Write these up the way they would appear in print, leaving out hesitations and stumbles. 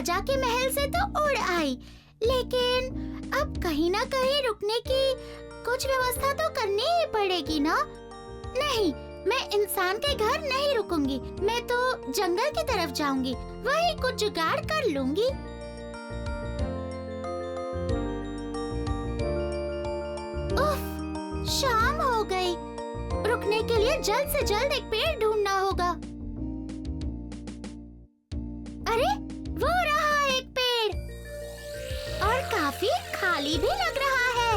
राजा के महल से तो उड़ आई, लेकिन अब कहीं ना कहीं रुकने की कुछ व्यवस्था तो करनी ही पड़ेगी ना। नहीं, मैं इंसान के घर नहीं रुकूंगी, मैं तो जंगल की तरफ जाऊंगी, वहीं कुछ जुगाड़ कर लूंगी। उफ, शाम हो गई। रुकने के लिए जल्द से जल्द एक पेड़ ढूंढना होगा। अरे, वो रहा एक पेड़, और काफी खाली भी लग रहा है।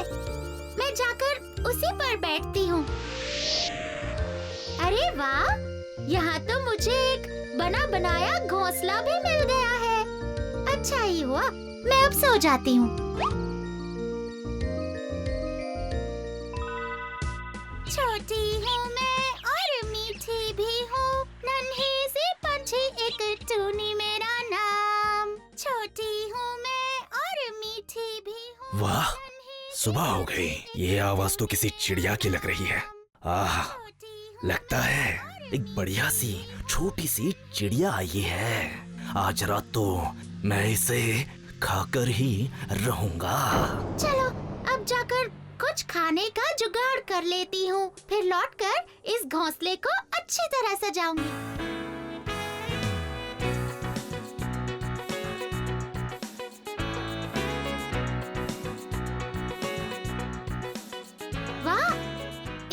मैं जाकर उसी पर बैठती हूँ। अरे वाह, यहाँ तो मुझे एक बना बनाया घोंसला भी मिल गया है। अच्छा ही हुआ, मैं अब सो जाती हूँ। छोटी हूँ मैं और मीठी भी हूँ, नन्ही सी पंछी एक टूनी मेरा नाम। छोटी हूँ मैं और मीठी भी हूँ। वाह, सुबह हो गई। ये आवाज तो किसी चिड़िया की लग रही है। आह, लगता है एक बढ़िया सी छोटी सी चिड़िया आई है। आज रात तो मैं इसे खाकर ही रहूंगा। चलो, अब जाकर कुछ खाने का जुगाड़ कर लेती हूँ, फिर लौटकर इस घोंसले को अच्छी तरह सजाऊंगी। वाह,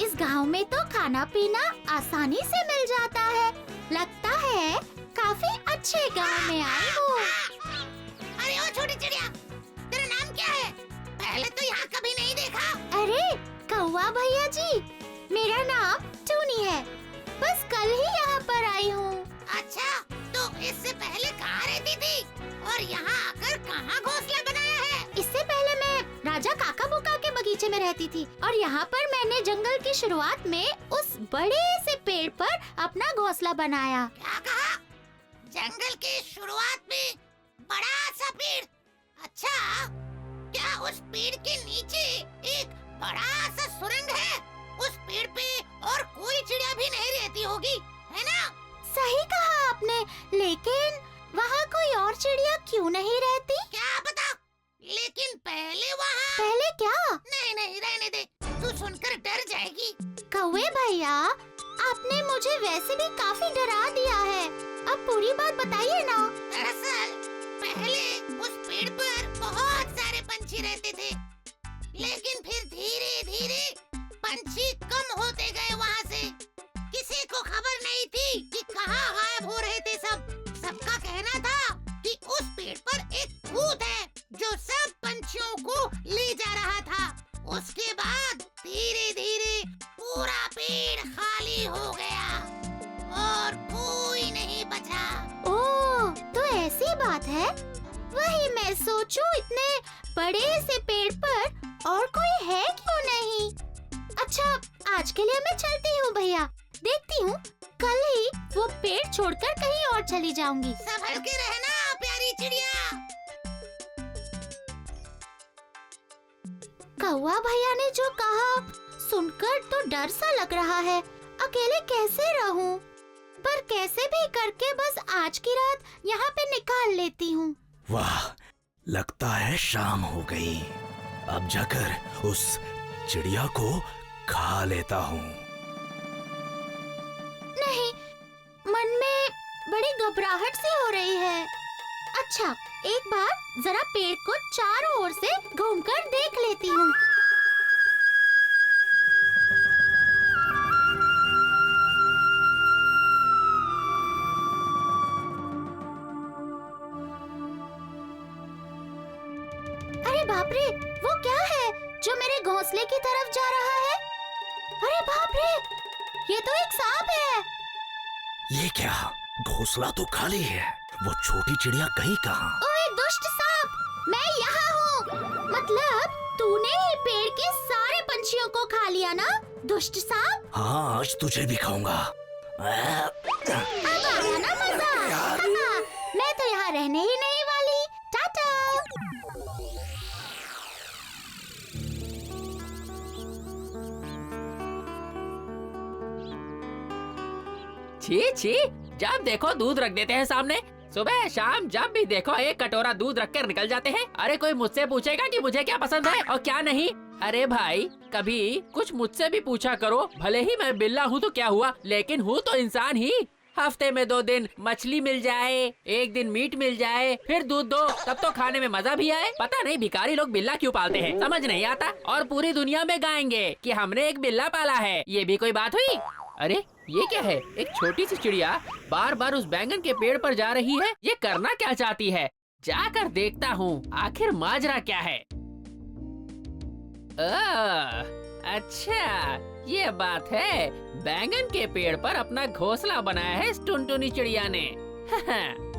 इस गांव में तो खाना पीना आसानी से मिल जाता है। लगता है काफी अच्छे गांव में आई हूँ। अरे ओ छोटी चिड़िया, तेरा नाम क्या है? पहले तो यहाँ कभी नहीं देखा। अरे कौवा भैया जी, मेरा नाम टूनी है, बस कल ही यहाँ पर आई हूँ। अच्छा, तो इससे पहले कहाँ रहती थी और यहाँ आकर कहाँ घोंसला बनाया है? इससे पहले मैं राजा काका बुका के बगीचे में रहती थी, और यहाँ पर मैंने जंगल की शुरुआत में उस बड़े से पेड़ पर अपना घोंसला बनाया। क्या कहा? जंगल की शुरुआत में बड़ा सा पेड़? अच्छा, क्या उस पेड़ के नीचे एक बड़ा सा सुरंग है? उस पेड़ पे और कोई चिड़िया भी नहीं रहती होगी, है ना? सही कहा आपने, लेकिन वहाँ कोई और चिड़िया क्यों नहीं रहती? क्या पता, लेकिन पहले वहाँ। पहले क्या? नहीं नहीं, रहने दे, तू सुनकर डर जाएगी। कौवे भैया, आपने मुझे वैसे भी काफी डरा दिया है, अब पूरी बात बताइए ना। दरअसल पहले उस पेड़ पर बहुत सारे पंछी रहते थे, लेकिन फिर धीरे धीरे पंछी कम होते गए वहाँ से। किसी को खबर नहीं थी कि कहाँ गायब हो रहे थे सब। सबका कहना था कि उस पेड़ पर एक भूत है जो सब पंछियों को ले जा रहा था। उसके बाद धीरे धीरे पूरा पेड़ खाली हो गया और कोई नहीं बचा। ओह, तो ऐसी बात है। वही मैं सोचूं, इतने बड़े से पेड़ पर और कोई है क्यों नहीं। अच्छा, आज के लिए मैं चलती हूँ भैया, देखती हूँ कल ही वो पेड़ छोड़कर कहीं और चली जाऊंगी। संभल के रहना प्यारी चिड़िया। कौवा भैया ने जो कहा सुनकर तो डर सा लग रहा है। अकेले कैसे रहूं? पर कैसे भी करके बस आज की रात यहाँ पे निकाल लेती हूँ। वाह, लगता है शाम हो गई। अब जाकर उस चिड़िया को खा लेता हूँ। नहीं, मन में बड़ी घबराहट सी हो रही है। अच्छा, एक बार जरा पेड़ को चारों ओर से घूमकर देख लेती हूँ। अरे बाप रे, वो क्या है जो मेरे घोंसले की तरफ जा रहा है? अरे बाप रे, ये तो एक सांप है। ये क्या? घोंसला तो खाली है, वो छोटी चिड़िया गई कहाँ? ओए दुष्ट सांप, मैं यहाँ हूँ। मतलब तूने ही पेड़ के सारे पंछियों को खा लिया ना, दुष्ट सांप? हाँ, आज तुझे भी खाऊंगा। अब आया ना मजा। मैं तो यहाँ रहने ही नहीं वाली। टाटा। छी छी, जब देखो दूध रख देते हैं सामने। सुबह शाम जब भी देखो एक कटोरा दूध रख कर निकल जाते हैं। अरे कोई मुझसे पूछेगा कि मुझे क्या पसंद है और क्या नहीं? अरे भाई कभी कुछ मुझसे भी पूछा करो। भले ही मैं बिल्ला हूँ तो क्या हुआ, लेकिन हूँ तो इंसान ही। हफ्ते में 2 दिन मछली मिल जाए, 1 दिन मीट मिल जाए, फिर दूध दो, तब तो खाने में मजा भी आए। पता नहीं भिखारी लोग बिल्ला क्यों पालते हैं, समझ नहीं आता। और पूरी दुनिया में गाएंगे कि हमने एक बिल्ला पाला है। ये भी कोई बात हुई? अरे ये क्या है? एक छोटी सी चिड़िया बार बार उस बैंगन के पेड़ पर जा रही है। ये करना क्या चाहती है? जाकर देखता हूँ आखिर माजरा क्या है। अच्छा ये बात है, बैंगन के पेड़ पर अपना घोंसला बनाया है इस टुनटुनी चिड़िया ने।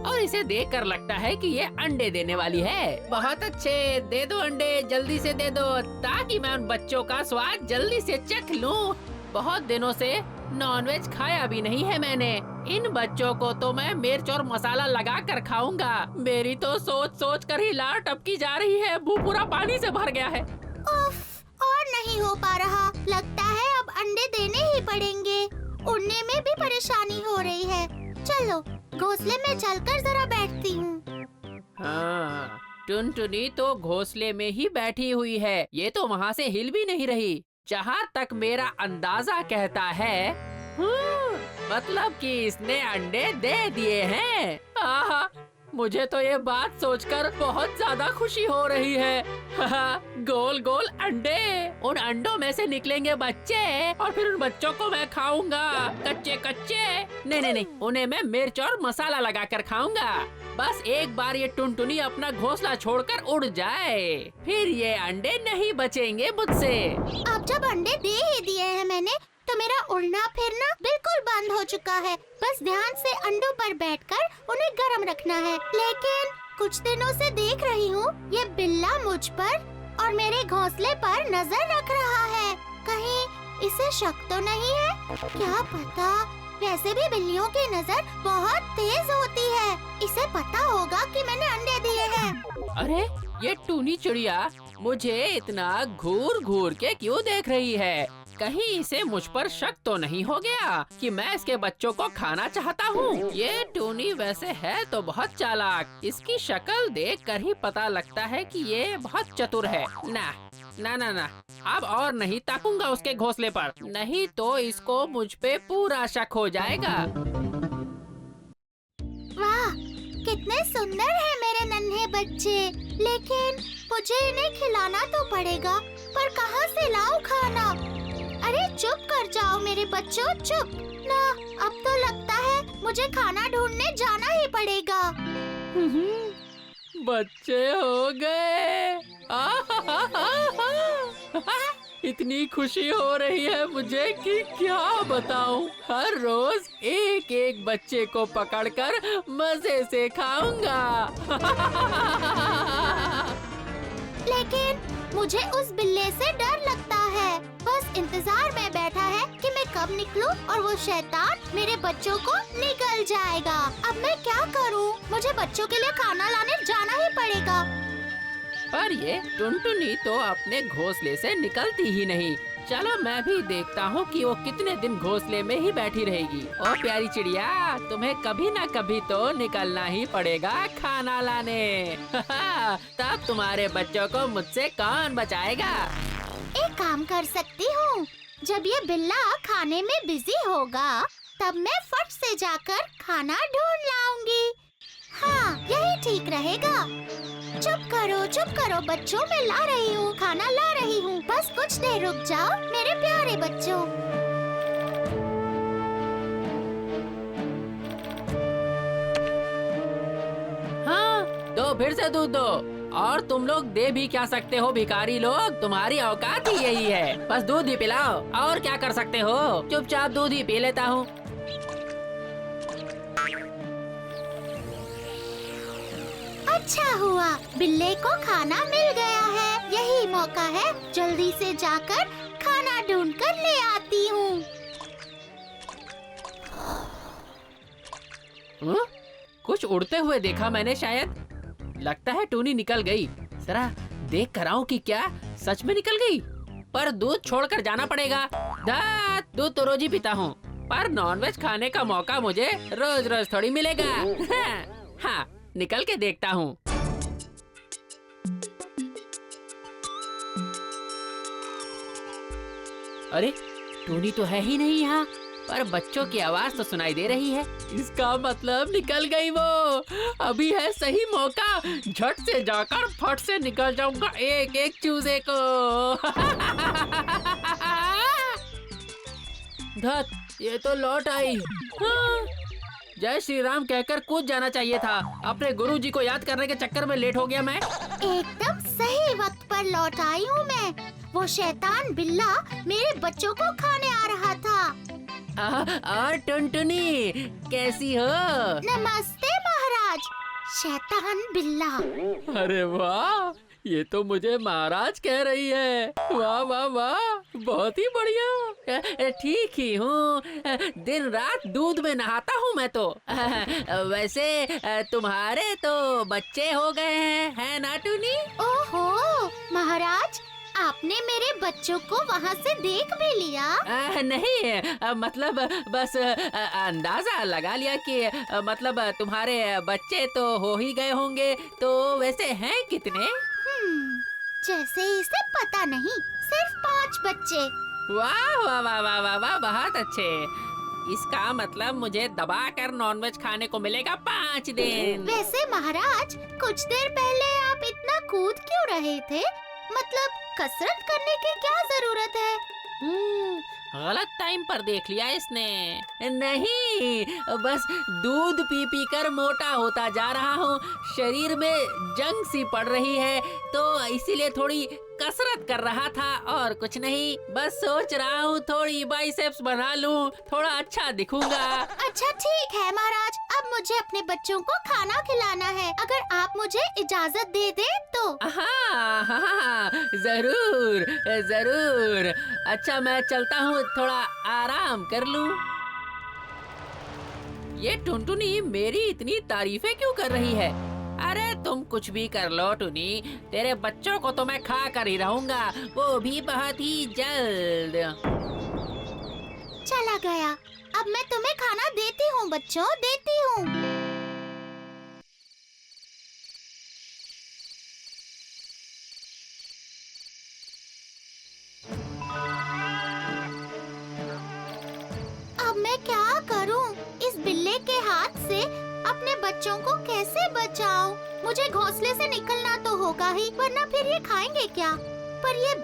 और इसे देखकर लगता है कि ये अंडे देने वाली है। बहुत अच्छे, दे दो अंडे, जल्दी से दे दो, ताकि मैं उन बच्चों का स्वाद जल्दी से चख लूं। बहुत दिनों से नॉनवेज खाया भी नहीं है मैंने। इन बच्चों को तो मैं मिर्च और मसाला लगा कर खाऊंगा। मेरी तो सोच सोच कर ही लार टपकी जा रही है, मुंह पूरा पानी से भर गया है। उफ, और नहीं हो पा रहा। लगता है अब अंडे देने ही पड़ेंगे। उड़ने में भी परेशानी हो रही है। चलो घोंसले में चलकर जरा बैठती हूँ। हाँ, टुनटुनी तो घोंसले में ही बैठी हुई है। ये तो वहाँ से हिल भी नहीं रही। जहाँ तक मेरा अंदाजा कहता है, मतलब कि इसने अंडे दे दिए हैं। आहा, मुझे तो ये बात सोचकर बहुत ज्यादा खुशी हो रही है। गोल गोल अंडे, उन अंडों में से निकलेंगे बच्चे और फिर उन बच्चों को मैं खाऊंगा कच्चे कच्चे। नहीं, उन्हें मैं मिर्च और मसाला लगाकर खाऊंगा। बस एक बार ये टुनटुनी अपना घोंसला छोड़कर उड़ जाए, फिर ये अंडे नहीं बचेंगे मुझसे। अब जब अंडे दे ही दिए हैं मैंने, तो मेरा उड़ना फिरना बिल्कुल बंद हो चुका है। बस ध्यान से अंडों पर बैठकर उन्हें गर्म रखना है। लेकिन कुछ दिनों से देख रही हूँ ये बिल्ला मुझ पर और मेरे घोंसले पर नजर रख रहा है। कहीं इसे शक तो नहीं है? क्या पता, वैसे भी बिल्लियों की नजर बहुत तेज होती है। इसे पता होगा कि मैंने अंडे दिए हैं। अरे ये टूनी चिड़िया मुझे इतना घूर घूर के क्यों देख रही है? कहीं इसे मुझ पर शक तो नहीं हो गया कि मैं इसके बच्चों को खाना चाहता हूँ? ये टूनी वैसे है तो बहुत चालाक। इसकी शक्ल देखकर ही पता लगता है कि ये बहुत चतुर है। ना ना ना ना, अब और नहीं ताकूंगा उसके घोंसले पर, नहीं तो इसको मुझ पे पूरा शक हो जाएगा। वाह, कितने सुंदर हैं मेरे नन्हे बच्चे। लेकिन मुझे इन्हें खिलाना तो पड़ेगा, पर कहाँ से लाऊं खाना? अरे चुप कर जाओ मेरे बच्चों, चुप ना। अब तो लगता है मुझे खाना ढूंढने जाना ही पड़ेगा। बच्चे हो गए। इतनी खुशी हो रही है मुझे कि क्या बताऊं। हर रोज एक एक बच्चे को पकड़कर मजे से खाऊंगा। लेकिन मुझे उस बिल्ले से डर लगता है। बस इंतजार में बैठा है कि मैं कब निकलूं और वो शैतान मेरे बच्चों को निगल जाएगा। अब मैं क्या करूं? मुझे बच्चों के लिए खाना लाने जाना ही पड़ेगा। पर ये टुनटुनी तो अपने घोंसले से निकलती ही नहीं। चलो मैं भी देखता हूँ कि वो कितने दिन घोंसले में ही बैठी रहेगी। ओ प्यारी चिड़िया, तुम्हें कभी ना कभी तो निकलना ही पड़ेगा खाना लाने। तब तुम्हारे बच्चों को मुझसे कौन बचाएगा? एक काम कर सकती हूँ, जब ये बिल्ला खाने में बिजी होगा तब मैं फट से जाकर खाना ढूंढ लाऊंगी। हाँ, यही ठीक रहेगा। चुप करो बच्चों, मैं ला रही हूँ, खाना ला रही हूँ। बस कुछ देर रुक जाओ मेरे प्यारे बच्चों। हाँ, दो, फिर से दूध दो। और तुम लोग दे भी क्या सकते हो भिखारी लोग, तुम्हारी औकात ही यही है। बस दूध ही पिलाओ, और क्या कर सकते हो? चुपचाप दूध ही पी लेता हूँ। अच्छा हुआ, बिल्ले को खाना मिल गया है। यही मौका है, जल्दी से जाकर खाना ढूंढ कर ले आती हूँ। कुछ उड़ते हुए देखा मैंने शायद। लगता है टूनी निकल गई। जरा देख कर आऊं कि क्या सच में निकल गई। पर दूध छोड़कर जाना पड़ेगा। दूध तो रोज ही पीता हूँ, पर नॉनवेज खाने का मौका मुझे रोज रोज थोड़ी मिलेगा। हाँ, निकल के देखता हूँ। अरे टोनी तो है ही नहीं यहाँ, पर बच्चों की आवाज तो सुनाई दे रही है। इसका मतलब निकल गई वो। अभी है सही मौका, झट से जाकर फट से निकल जाऊंगा एक एक चूजे को। धत, ये तो लौट आई। हाँ। जय श्री राम कहकर कूद जाना चाहिए था। अपने गुरुजी को याद करने के चक्कर में लेट हो गया मैं। एकदम सही वक्त पर लौट आई हूँ मैं। वो शैतान बिल्ला मेरे बच्चों को खाने आ रहा था। और टुनटुनी कैसी हो? नमस्ते महाराज। शैतान बिल्ला। अरे वाह, ये तो मुझे महाराज कह रही है। वाह वाह वाह, बहुत ही बढ़िया। ठीक ही हूँ, दिन रात दूध में नहाता हूँ मैं तो। वैसे तुम्हारे तो बच्चे हो गए हैं, है ना टुनी? ओहो महाराज, आपने मेरे बच्चों को वहाँ से देख भी लिया? नहीं, मतलब बस अंदाजा लगा लिया कि मतलब तुम्हारे बच्चे तो हो ही गए होंगे। तो वैसे हैं कितने? जैसे इसे पता नहीं, सिर्फ 5 बच्चे। वाह वाह वाह वाह वाह वाह, बहुत अच्छे। इसका मतलब मुझे दबाकर नॉनवेज खाने को मिलेगा 5 दिन। वैसे महाराज, कुछ देर पहले आप इतना कूद क्यों रहे थे? मतलब कसरत करने की क्या जरूरत है? गलत टाइम पर देख लिया इसने। नहीं, बस दूध पी पी कर मोटा होता जा रहा हूँ। शरीर में जंग सी पड़ रही है, तो इसीलिए थोड़ी कसरत कर रहा था और कुछ नहीं। बस सोच रहा हूँ थोड़ी बाइसेप्स बना लूँ, थोड़ा अच्छा दिखूंगा। अच्छा ठीक है महाराज, अब मुझे अपने बच्चों को खाना खिलाना है। अगर आप मुझे इजाजत दे दें तो। हाँ हाँ हाँ, जरूर जरूर। अच्छा मैं चलता हूँ, थोड़ा आराम कर लूँ। ये टुनटुनी मेरी इतनी तारीफें क्यों कर रही है? अरे तुम कुछ भी कर लो टुनी, तेरे बच्चों को तो मैं खा कर ही रहूंगा, वो भी बहुत ही जल्द। चला गया। अब मैं तुम्हें खाना देती हूँ बच्चों, देती हूँ। अब मैं क्या करूँ? इस बिल्ले के हाथ से अपने बच्चों को कैसे बचाऊं? मुझे घोंसले से निकलना तो होगा ही, वरना फिर ये खाएंगे क्या? पर ये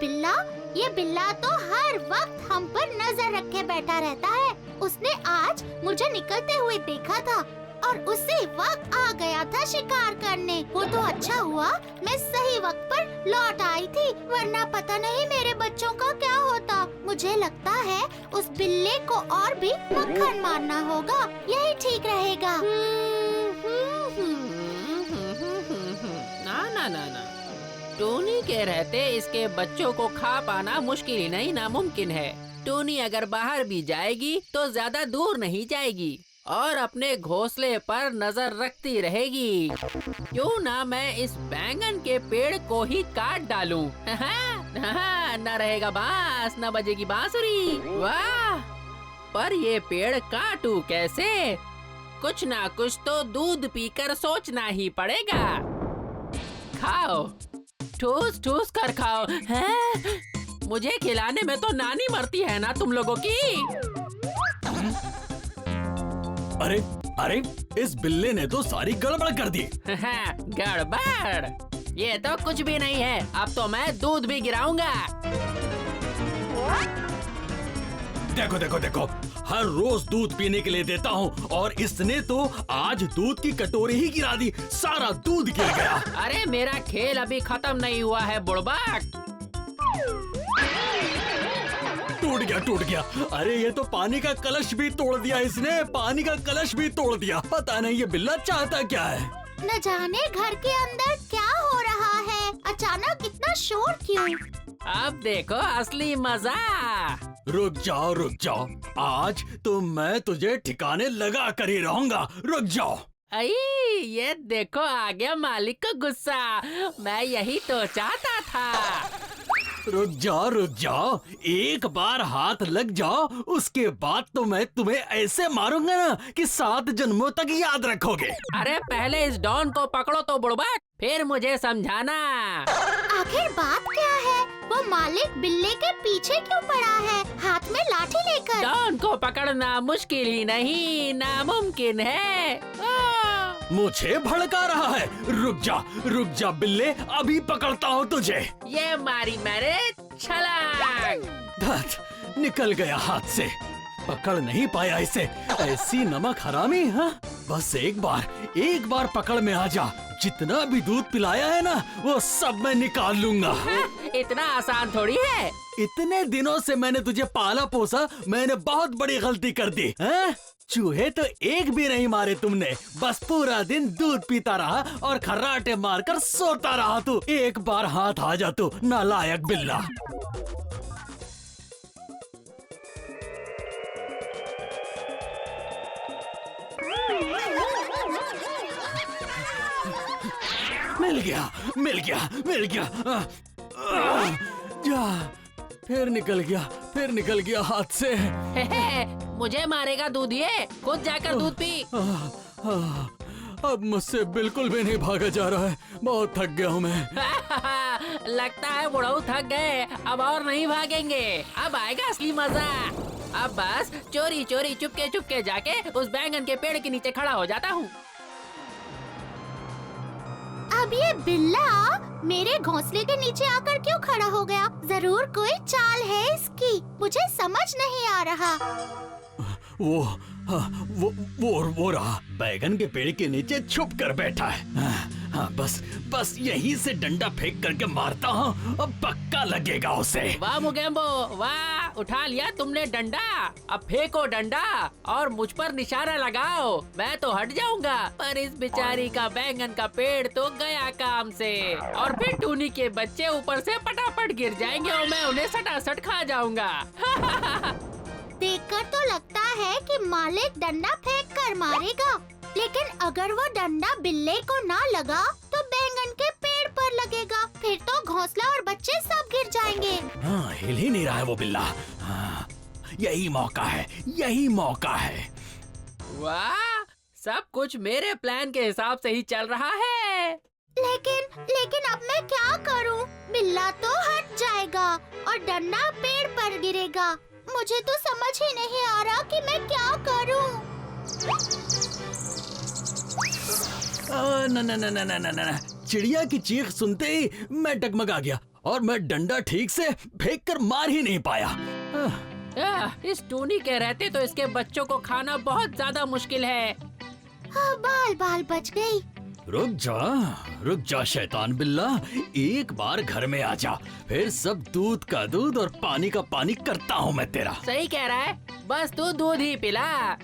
बिल्ला तो हर वक्त हम पर नजर रखे बैठा रहता है। उसने आज मुझे निकलते हुए देखा था और उसी वक्त आ गया था शिकार करने। वो तो अच्छा हुआ मैं सही वक्त पर लौट आई थी, वरना पता नहीं मेरे बच्चों का क्या होता। मुझे लगता है उस बिल्ले को और भी मक्खन मारना होगा, यही ठीक रहेगा। ना, टोनी के रहते इसके बच्चों को खा पाना मुश्किल ही नहीं, नामुमकिन है। टोनी अगर बाहर भी जाएगी तो ज्यादा दूर नहीं जाएगी और अपने घोंसले पर नजर रखती रहेगी। क्यों ना मैं इस बैंगन के पेड़ को ही काट डालूं। न रहेगा बांस, न बजेगी बांसुरी। वाह, पर ये पेड़ काटूं कैसे? कुछ ना कुछ तो दूध पीकर सोचना ही पड़ेगा। खाओ, ठूस ठूस कर खाओ। हैं? मुझे खिलाने में तो नानी मरती है ना तुम लोगों की। अरे अरे, इस बिल्ले ने तो सारी गड़बड़ कर दी। गड़बड़? ये तो कुछ भी नहीं है, अब तो मैं दूध भी गिराऊंगा। देखो देखो देखो, हर रोज दूध पीने के लिए देता हूँ और इसने तो आज दूध की कटोरी ही गिरा दी, सारा दूध गिर गया। अरे मेरा खेल अभी खत्म नहीं हुआ है बुड़बक। टूट गया। अरे ये तो पानी का कलश भी तोड़ दिया इसने, पानी का कलश भी तोड़ दिया। पता नहीं ये बिल्ला चाहता क्या है। न जाने घर के अंदर क्या हो रहा है, अचानक इतना शोर क्यों? अब देखो असली मजा। रुक जाओ, आज तो मैं तुझे ठिकाने लगा कर ही रहूंगा। रुक जाओ। ये देखो आ गया मालिक का गुस्सा, मैं यही तो चाहता था। रुक जाओ, एक बार हाथ लग जाओ, उसके बाद तो मैं तुम्हें ऐसे मारूंगा ना कि 7 जन्मों तक याद रखोगे। अरे पहले इस डॉन को पकड़ो तो बुड़बक, फिर मुझे समझाना। आखिर बात क्या है? वो मालिक बिल्ले के पीछे क्यों पड़ा है, हाथ में लाठी लेकर? डॉन को पकड़ना मुश्किल ही नहीं, नामुमकिन है। मुझे भड़का रहा है। रुक जा बिल्ले, अभी पकड़ता हूँ तुझे। ये मारी मैंने छलांग। धत, निकल गया हाथ से, पकड़ नहीं पाया इसे। ऐसी नमक हरामी। हाँ, बस एक बार पकड़ में आ जा, जितना भी दूध पिलाया है ना वो सब मैं निकाल लूंगा। इतना आसान थोड़ी है। इतने दिनों से मैंने तुझे पाला पोसा, मैंने बहुत बड़ी गलती कर दी। हैं? चूहे तो एक भी नहीं मारे तुमने, बस पूरा दिन दूध पीता रहा और खर्राटे मारकर सोता रहा तू। एक बार हाथ आ जा तू, नालायक बिल्ला। मिल गया। जा, फिर निकल गया हाथ से। मुझे मारेगा दूध, ये खुद जाकर दूध पी। अब मुझसे बिल्कुल भी नहीं भागा जा रहा है, बहुत थक गया हूँ मैं। लगता है बुढ़ऊ थक गए, अब और नहीं भागेंगे। अब आएगा असली मजा। अब बस चोरी चुपके जाके उस बैंगन के पेड़ के नीचे खड़ा हो जाता हूँ। अब ये बिल्ला मेरे घोंसले के नीचे आकर क्यों खड़ा हो गया? जरूर कोई चाल है इसकी, मुझे समझ नहीं आ रहा। वो रहा, बैगन के पेड़ के नीचे छुप कर बैठा है। हाँ, बस यहीं से डंडा फेंक करके मारता हूँ, अब पक्का लगेगा उसे। वाह मुगेम्बो, वाह, उठा लिया तुमने डंडा। अब फेंको डंडा और मुझ पर निशाना लगाओ, मैं तो हट जाऊंगा, पर इस बेचारी का बैंगन का पेड़ तो गया काम से। और फिर टूनी के बच्चे ऊपर से पटापट गिर जाएंगे और मैं उन्हें सटासट खा जाऊंगा। देखकर तो लगता है कि मालिक डंडा फेंक कर मारेगा, लेकिन अगर वो डंडा बिल्ले को ना लगा तो बैंगन के पेड़ पर लगेगा, फिर तो घोंसला और बच्चे सब गिर जाएंगे। हाँ, हिल ही नहीं रहा है वो बिल्ला। हाँ, यही मौका है। वाह, सब कुछ मेरे प्लान के हिसाब से ही चल रहा है। लेकिन अब मैं क्या करूं? बिल्ला तो हट जाएगा और डंडा पेड़ पर गिरेगा। मुझे तो समझ ही नहीं आ रहा कि मैं क्या करूं। ना, चिड़िया की चीख सुनते ही मैं डगमगा गया और मैं डंडा ठीक से फेंक कर मार ही नहीं पाया। इस टूनी के रहते तो इसके बच्चों को खाना बहुत ज्यादा मुश्किल है। बाल बच गई। रुक जा शैतान बिल्ला, एक बार घर में आ जा, फिर सब दूध का दूध और पानी का पानी करता हूँ मैं तेरा। सही कह रहा है, बस तू दूध ही पिला।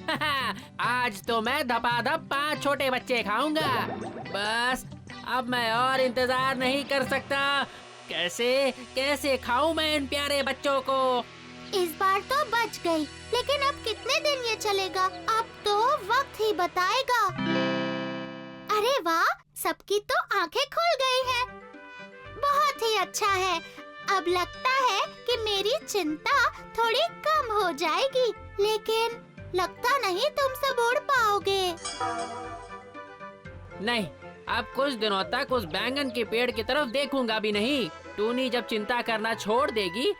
आज तो मैं धपाधप 5 छोटे बच्चे खाऊंगा। बस अब मैं और इंतजार नहीं कर सकता। कैसे खाऊं मैं इन प्यारे बच्चों को। इस बार तो बच गई, लेकिन अब कितने दिन ये चलेगा? अब तो वक्त ही बताएगा। अरे वाह, सबकी तो आंखें खुल गई हैं। बहुत ही अच्छा है। अब लगता है कि मेरी चिंता थोड़ी कम हो जाएगी, लेकिन लगता नहीं तुम सब उड़ पाओगे। नहीं, अब कुछ दिनों तक उस बैंगन के पेड़ की तरफ देखूंगा भी नहीं। टूनी जब चिंता करना छोड़ देगी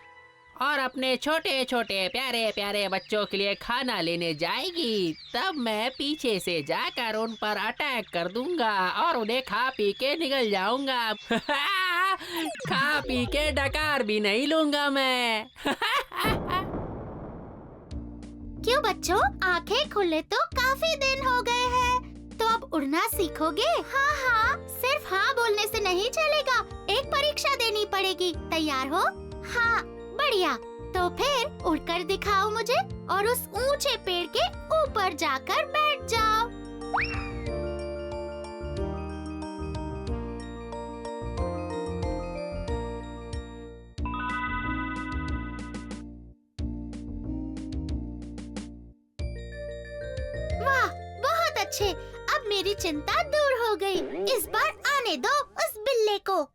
और अपने छोटे छोटे प्यारे प्यारे बच्चों के लिए खाना लेने जाएगी, तब मैं पीछे से जाकर उन पर अटैक कर दूंगा और उन्हें खा पी के निकल जाऊंगा। खा पी के डकार भी नहीं लूंगा मैं। क्यों बच्चों, आंखें खुले तो काफी दिन हो गए हैं, तो अब उड़ना सीखोगे? हाँ, सिर्फ हाँ बोलने से नहीं चलेगा, एक परीक्षा देनी पड़ेगी। तैयार हो? हाँ, बढ़िया। तो फिर उड़कर दिखाओ मुझे और उस ऊंचे पेड़ के ऊपर जाकर बैठ जाओ। वाह, बहुत अच्छे। अब मेरी चिंता दूर हो गई। इस बार आने दो उस बिल्ले को।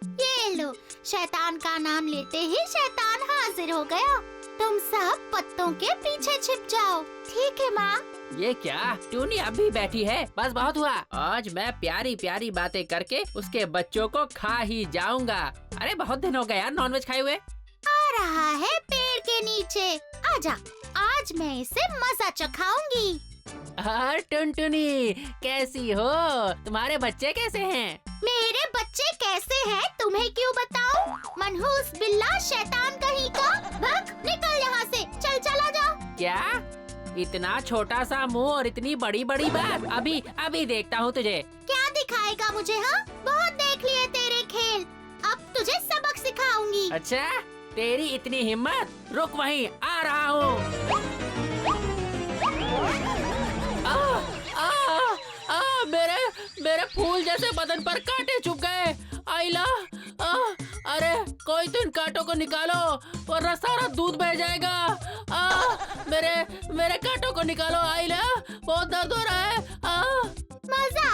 ये लो, शैतान का नाम लेते ही शैतान हाजिर हो गया। तुम सब पत्तों के पीछे छिप जाओ। ठीक है माँ। ये क्या, टूनी अभी बैठी है? बस बहुत हुआ, आज मैं प्यारी प्यारी बातें करके उसके बच्चों को खा ही जाऊंगा। अरे बहुत दिन हो गए यार नॉनवेज खाए हुए। आ रहा है पेड़ के नीचे, आजा, आज मैं इसे मजा चखाऊंगी। हाँ टुनटुनी, कैसी हो? तुम्हारे बच्चे कैसे हैं? मेरे बच्चे कैसे हैं तुम्हें क्यों बताऊं? मनहूस बिल्ला शैतान कहीं का, भाग निकल यहाँ से, चल चला जा। क्या? इतना छोटा सा मुंह और इतनी बड़ी बड़ी बात? अभी अभी देखता हूँ तुझे। क्या दिखाएगा मुझे? हाँ, बहुत देख लिए तेरे खेल, अब तुझे सबक सिखाऊंगी। अच्छा, तेरी इतनी हिम्मत? रुक वहीं, आ रहा हूँ। मेरे फूल जैसे बदन पर कांटे चुभ गए। आइला, अरे कोई तो इन कांटों को निकालो वरना सारा दूध बह जाएगा। मेरे कांटों को निकालो आइला, बहुत दर्द हो रहा है। मजा